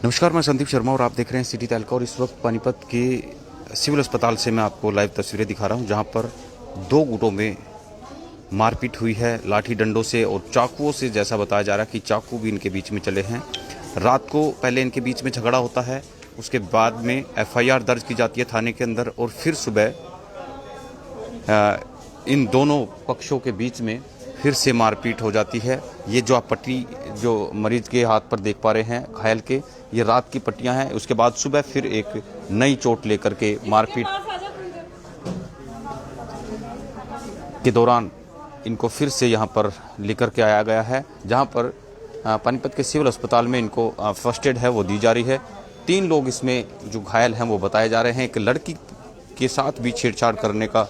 नमस्कार, मैं संदीप शर्मा और आप देख रहे हैं सिटी तहलका। और इस वक्त पानीपत के सिविल अस्पताल से मैं आपको लाइव तस्वीरें दिखा रहा हूं, जहां पर दो गुटों में मारपीट हुई है लाठी डंडों से और चाकुओं से। जैसा बताया जा रहा है कि चाकू भी इनके बीच में चले हैं। रात को पहले इनके बीच में झगड़ा होता है, उसके बाद में एफआईआर दर्ज की जाती है थाने के अंदर, और फिर सुबह इन दोनों पक्षों के बीच में फिर से मारपीट हो जाती है। ये जो आप पट्टी जो मरीज के हाथ पर देख पा रहे हैं घायल के, ये रात की पट्टियां हैं। उसके बाद सुबह फिर एक नई चोट लेकर के मारपीट के दौरान इनको फिर से यहाँ पर लेकर के आया गया है, जहाँ पर पानीपत के सिविल अस्पताल में इनको फर्स्ट एड है वो दी जा रही है। 3 लोग इसमें जो घायल हैं वो बताए जा रहे हैं। एक लड़की के साथ भी छेड़छाड़ करने का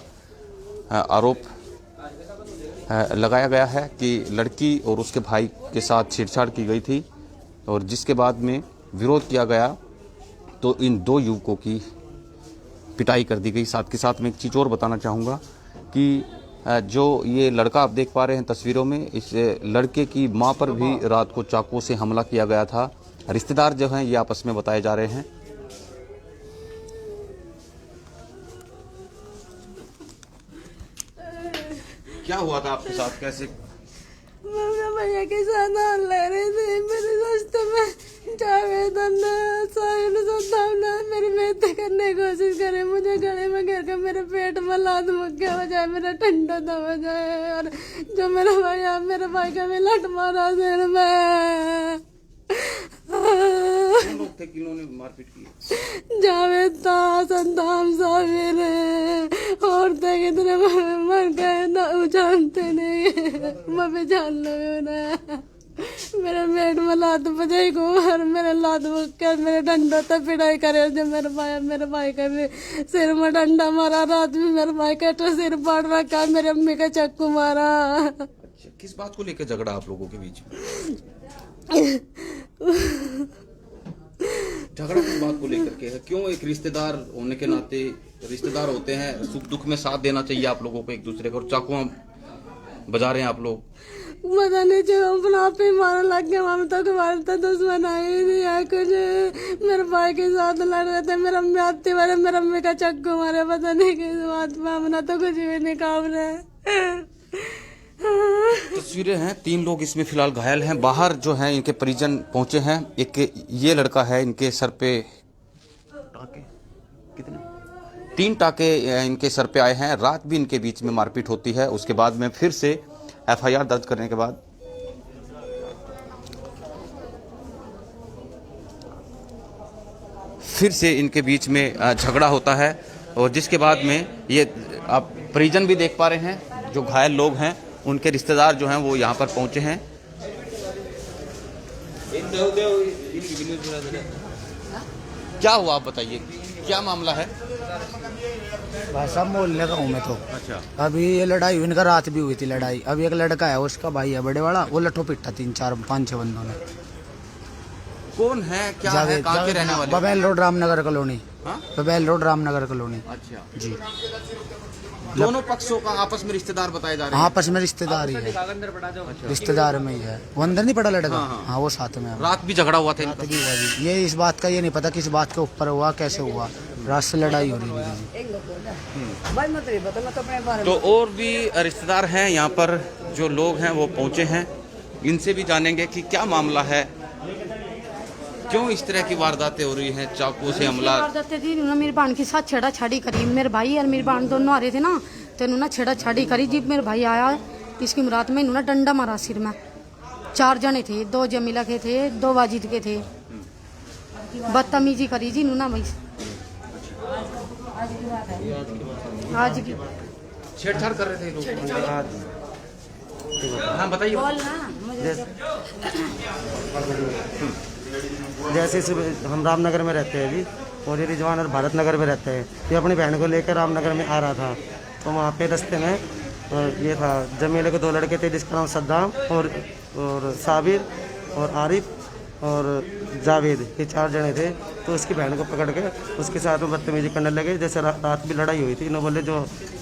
आरोप लगाया गया है कि लड़की और उसके भाई के साथ छेड़छाड़ की गई थी, और जिसके बाद में विरोध किया गया तो इन 2 युवकों की पिटाई कर दी गई। साथ के साथ मैं एक चीज़ और बताना चाहूँगा कि जो ये लड़का आप देख पा रहे हैं तस्वीरों में, इस लड़के की मां पर भी रात को चाकू से हमला किया गया था। रिश्तेदार जो हैं ये आपस में बताए जा रहे हैं। क्या हुआ था आपके साथ, कैसे? मैं भैया के साथ नाम ले रही थी। मेरे रास्ते में जावेद ने मेरी बेइज्जती करने की कोशिश करे, मुझे गले में घेर के मेरे पेट में लात मुक्के हो जाए, मेरा ठंडा दबा जाए, और जो मेरे भाई का भी लट मारा सिर में। कौन लोग थे किन्होंने मारपीट की? जावेद था, संताम साबिर और थे कितने मर गए ना, जानते नहीं। मैं भी जान लो ना, मेरे पेट में लात बजाई को और मेरे लात मुक्के मेरे डंडा तक पिटाई करे। जब मेरे भाई का भी सिर में डंडा मारा, रात में मेरे भाई का तो सिर फाड़ रखा, मेरी अम्मी का चाकू मारा। अच्छा, किस बात को लेकर झगड़ा आप लोगों के बीच में? झगड़ा किस बात को लेकर के है? क्यों? एक रिश्तेदार होने के नाते, रिश्तेदार होते हैं, सुख दुख में साथ देना चाहिए आप लोगों को एक दूसरे को, और चाकू बजा रहे हैं आप लोग। पता नहीं जो अपना आप ही मारा लग गया, ममता को मारता दुश्मन आई नहीं है कुछ। मेरे भाई के साथ लड़ रहे थे, मेरा अम्मी आती मारे, मेरा अम्मी का चक्कू मारे, पता नहीं किस बात में, हमने तो कुछ भी नहीं काम रहे। तस्वीरें हैं, 3 लोग इसमें फिलहाल घायल हैं। बाहर जो हैं इनके परिजन पहुंचे हैं। एक ये लड़का है, इनके सर पे टाके कितने 3 टाके इनके सर पे आए हैं। रात भी इनके बीच में मारपीट होती है। उसके बाद में फिर से एफआईआर दर्ज करने के बाद फिर से इनके बीच में झगड़ा होता है, और जिसके बाद में ये आप परिजन भी देख पा रहे हैं, जो घायल लोग हैं उनके रिश्तेदार जो हैं वो यहाँ पर पहुंचे हैं। क्या हुआ आप बताइए, क्या मामला है? भाई साहब मोहल्ले का हूँ मैं तो। अच्छा, अभी ये लड़ाई हुई, इनका रात भी हुई थी लड़ाई। अभी एक लड़का है, उसका भाई है बड़े वाला, वो लट्ठो पिट्टा 3 4 5 6 बंदों ने। कौन है, क्या है, कहाँ के रहने वाले? बबैल रोड रामनगर कॉलोनी। हाँ? बबैल रोड रामनगर कॉलोनी। अच्छा जी, दोनों पक्षों का आपस में रिश्तेदार बताए जा रहे हैं। आपस में रिश्तेदार ही है, रिश्तेदार में ही है। वो अंदर नहीं पड़ा लड़का। हाँ, हाँ। हाँ वो साथ में है। रात भी झगड़ा हुआ था इनका। रात भी हुआ जी। ये इस बात का ये नहीं पता किस बात के ऊपर हुआ, कैसे हुआ, रात से लड़ाई हो रही है जी। तो और भी रिश्तेदार हैं यहाँ पर, जो लोग हैं वो पहुँचे हैं। इनसे भी जानेंगे कि क्या मामला है, क्यों इस तरह की वारदातें हो रही हैं, चाकू से हमला। वारदातें थी ना, मेरी बहन के साथ छेड़ा छाड़ी करी। मेरे भाई और मेरी बहन दोनों आ रहे थे ना, तो इन्होंने छेड़ा छाड़ी करी। जब मेरे भाई आया, इसकी मुराद में इन्होंने डंडा मारा सिर में। 4 जने थे, 2 जमीला के थे, 2 वाजिद के थे। बदतमीजी करी जी इन्होंने भाई। आज की छेड़छाड़ कर रहे थे लोग। हाँ बताइए। जैसे हम रामनगर में रहते हैं जी, और ये रिजवान और भारत नगर में रहते हैं। ये अपनी बहन को लेकर रामनगर में आ रहा था, तो वहाँ पे रास्ते में ये था, जमीले के 2 लड़के थे, जिसका नाम सद्दाम और साबिर और आरिफ और जावेद, ये 4 जने थे। तो उसकी बहन को पकड़ के उसके साथ में बदतमीजी करने लगे। जैसे रात भी लड़ाई हुई थी, इन्होंने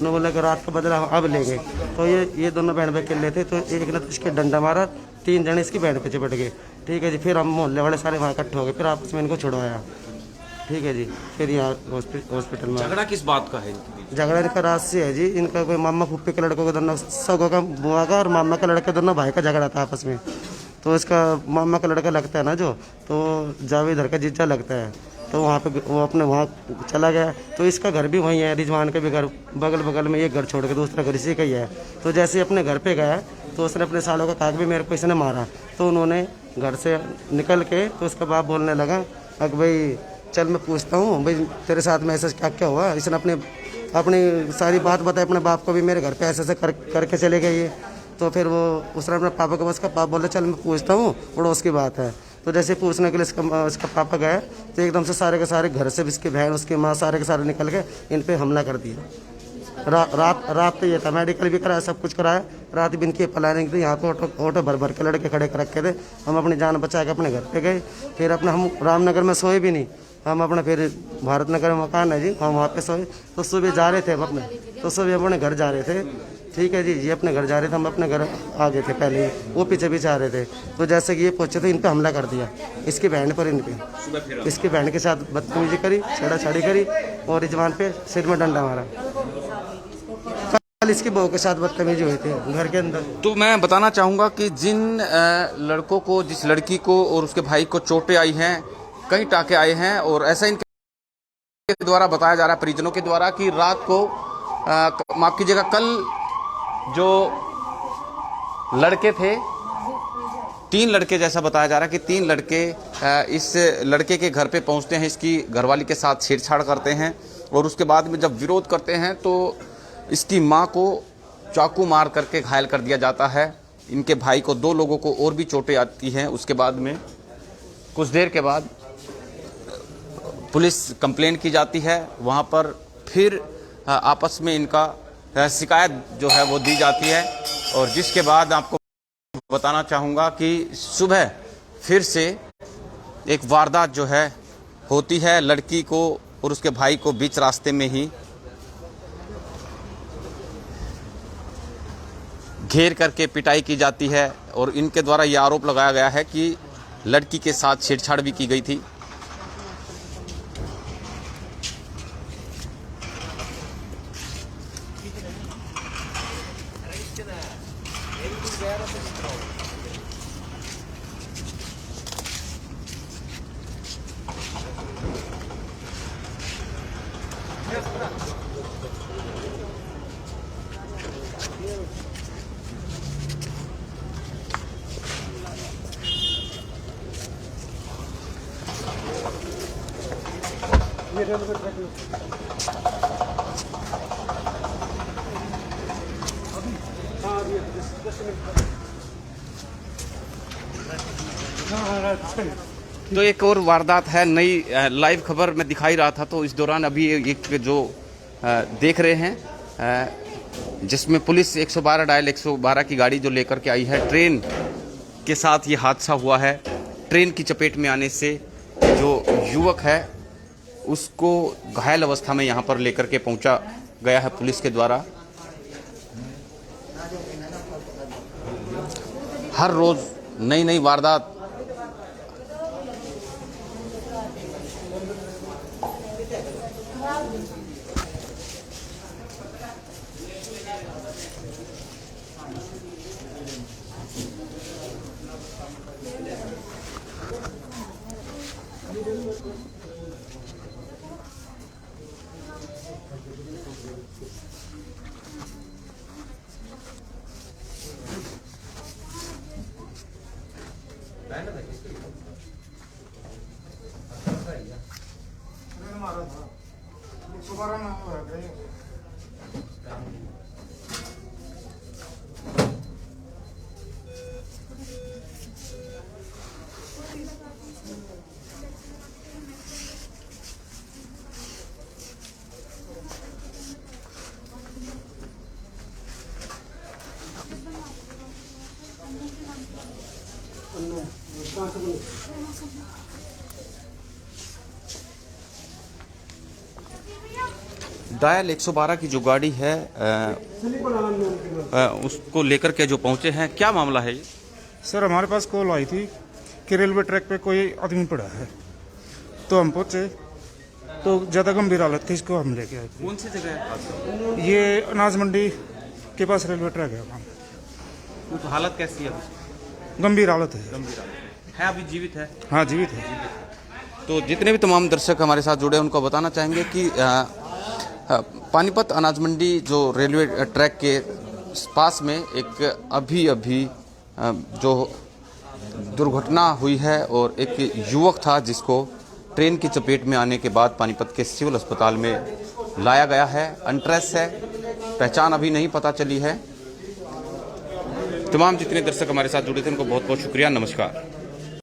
बोले कि रात का बदला हम अब लेंगे। तो ये दोनों बहन भाई अकेले थे, तो एक ने तो इसके डंडा मारा 3 जने इसकी बहन पे चिपट गए। ठीक है जी, फिर हम मोहल्ले वाले सारे वहाँ इकट्ठे हो गए, फिर आपस में इनको छुड़वाया। ठीक है जी, फिर यहाँ हॉस्पिटल में झगड़ा किस बात का है इनके बीच? झगड़ा इनका रात से है जी। इनका कोई मामा फुप्पी के लड़कों का दोनों सगों का बुआ का और मामा का लड़का दोनों भाई का झगड़ा था आपस में। तो इसका मामा का लड़का लगता है ना जो, तो जावेद का जीजा लगता है, तो वहाँ पे वो अपने वहाँ चला गया। तो इसका घर भी वहीं है, रिजवान का भी घर बगल बगल में, एक घर छोड़ के दूसरा घर इसी का ही है। तो जैसे अपने घर पे गया तो उसने अपने सालों का कहा भी मेरे को इसने मारा। तो उन्होंने घर से निकल के तो उसका बाप बोलने लगा कि भाई चल मैं पूछता हूँ भाई तेरे साथ में ऐसा क्या क्या हुआ। इसने अपनी सारी बात बताई अपने बाप को भी, मेरे घर पे ऐसे ऐसे करके चले गए ये। तो फिर वो उसने अपने पापा के पास का पापा बोले चल मैं पूछता हूँ, पड़ोस की बात है। तो जैसे पूछने के लिए इसका पापा गए तो एकदम से सारे के सारे घर से इसकी बहन उसकी माँ सारे के सारे निकल के इन पे हमला कर दिया। रात तो ये था, मेडिकल भी कराया, सब कुछ कराया। रात भी इनकी प्लानिंग थी, यहाँ पे ऑटो भर भर के लड़के खड़े कर रखे थे। हम अपनी जान बचा के अपने घर पे गए। फिर अपना हम रामनगर में सोए भी नहीं, हम अपना फिर भारत नगर में मकान है जी, हम वहाँ पे सोए। तो सुबह जा रहे थे हम अपने, तो सुबह अपने घर जा रहे थे। ठीक है जी, ये अपने घर जा रहे थे, हम अपने घर आ गए थे पहले ही, वो पीछे पीछे आ रहे थे। तो जैसे कि ये पहुँचे तो इन पे हमला कर दिया, इसकी बहन पर, इन पे इसकी बहन के साथ बदतमीजी करी, छेड़ाछाड़ी करी और रिजवान पे सिर में डंडा मारा। कल इसकी बहू के साथ बदतमीजी हुई थी घर के अंदर। तो मैं बताना चाहूँगा कि जिन लड़कों को, जिस लड़की को और उसके भाई को चोटें आई हैं, कई टाँके आए हैं, और ऐसा इनके द्वारा बताया जा रहा है परिजनों के द्वारा कि रात को माफ कीजिएगा, कल जो लड़के थे, 3 लड़के जैसा बताया जा रहा है कि 3 लड़के इस लड़के के घर पे पहुंचते हैं, इसकी घरवाली के साथ छेड़छाड़ करते हैं, और उसके बाद में जब विरोध करते हैं तो इसकी मां को चाकू मार करके घायल कर दिया जाता है। इनके भाई को, 2 लोगों को और भी चोटें आती हैं। उसके बाद में कुछ देर के बाद पुलिस कंप्लेंट की जाती है, वहाँ पर फिर आपस में इनका शिकायत जो है वो दी जाती है। और जिसके बाद आपको बताना चाहूँगा कि सुबह फिर से एक वारदात जो है होती है, लड़की को और उसके भाई को बीच रास्ते में ही घेर करके पिटाई की जाती है, और इनके द्वारा यह आरोप लगाया गया है कि लड़की के साथ छेड़छाड़ भी की गई थी। तो एक और वारदात है, नई लाइव खबर में दिखाई रहा था। तो इस दौरान अभी एक जो देख रहे हैं, जिसमें पुलिस 112 डायल 112 की गाड़ी जो लेकर के आई है, ट्रेन के साथ ये हादसा हुआ है। ट्रेन की चपेट में आने से जो युवक है उसको घायल अवस्था में यहाँ पर लेकर के पहुँचा गया है पुलिस के द्वारा। हर रोज़ नई नई वारदात डायल 112 की जो गाड़ी है उसको लेकर के जो पहुंचे हैं, क्या मामला है ये? सर हमारे पास कॉल आई थी कि रेलवे ट्रैक पे कोई आदमी पड़ा है, तो हम पहुंचे तो ज़्यादा गंभीर हालत थी, इसको हम लेके आए थे। कौन सी जगह है? ये अनाज मंडी के पास रेलवे ट्रैक है वहाँ। तो हालत कैसी है? गंभीर हालत है। है अभी जीवित है? हाँ जीवित है। तो जितने भी तमाम दर्शक हमारे साथ जुड़े हैं उनको बताना चाहेंगे कि पानीपत अनाज मंडी जो रेलवे ट्रैक के पास में एक अभी जो दुर्घटना हुई है और एक युवक था जिसको ट्रेन की चपेट में आने के बाद पानीपत के सिविल अस्पताल में लाया गया है। अनट्रेस है, पहचान अभी नहीं पता चली है। तमाम जितने दर्शक हमारे साथ जुड़े थे उनको बहुत बहुत शुक्रिया। नमस्कार।